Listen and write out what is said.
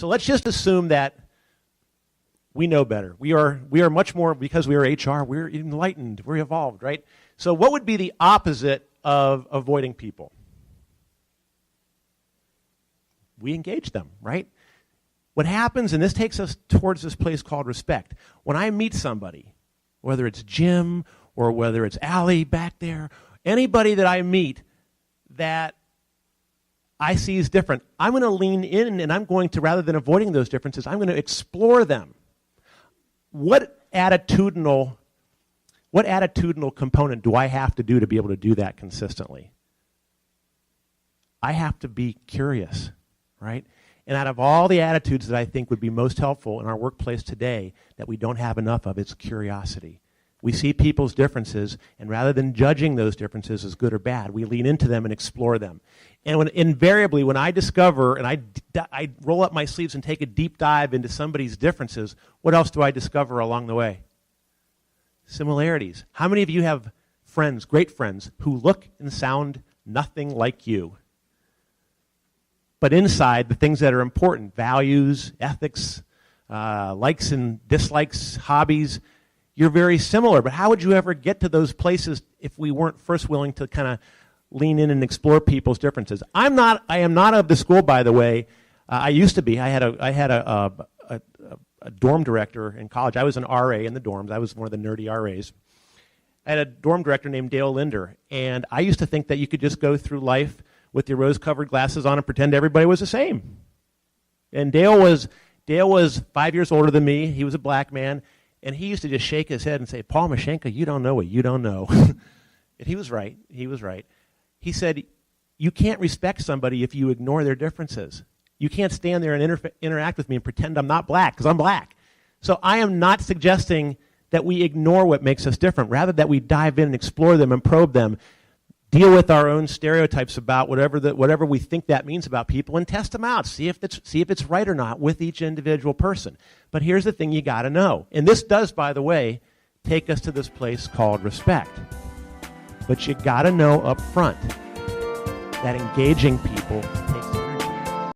So let's just assume that we know better. We are much more, because we are HR, we're enlightened, we're evolved, right? So what would be the opposite of avoiding people? We engage them, right? What happens, and this takes us towards this place called respect. When I meet somebody, whether it's Jim or whether it's Allie back there, anybody that I meet that I see is different, I'm going to lean in and I'm going to, rather than avoiding those differences, I'm going to explore them. What attitudinal component do I have to do to be able to do that consistently? I have to be curious, right? And out of all the attitudes that I think would be most helpful in our workplace today that we don't have enough of, it's curiosity. We see people's differences, and rather than judging those differences as good or bad, we lean into them and explore them. And invariably, when I discover, and I roll up my sleeves and take a deep dive into somebody's differences, what else do I discover along the way? Similarities. How many of you have friends, great friends, who look and sound nothing like you? But inside, the things that are important, values, ethics, likes and dislikes, hobbies, you're very similar. But how would you ever get to those places if we weren't first willing to kind of lean in and explore people's differences? I am not of the school, by the way. I used to be. I had a dorm director in college. I was an RA in the dorms. I was one of the nerdy RAs. I had a dorm director named Dale Linder, and I used to think that you could just go through life with your rose-covered glasses on and pretend everybody was the same. And Dale was 5 years older than me. He was a black man, and he used to just shake his head and say, "Paul Meshanko, you don't know what you don't know." And he was right. He was right. He said, you can't respect somebody if you ignore their differences. You can't stand there and interact with me and pretend I'm not black, because I'm black. So I am not suggesting that we ignore what makes us different, rather that we dive in and explore them and probe them, deal with our own stereotypes about whatever we think that means about people, and test them out, see if it's right or not with each individual person. But here's the thing you got to know, and this does, by the way, take us to this place called respect. But you got to know up front that engaging people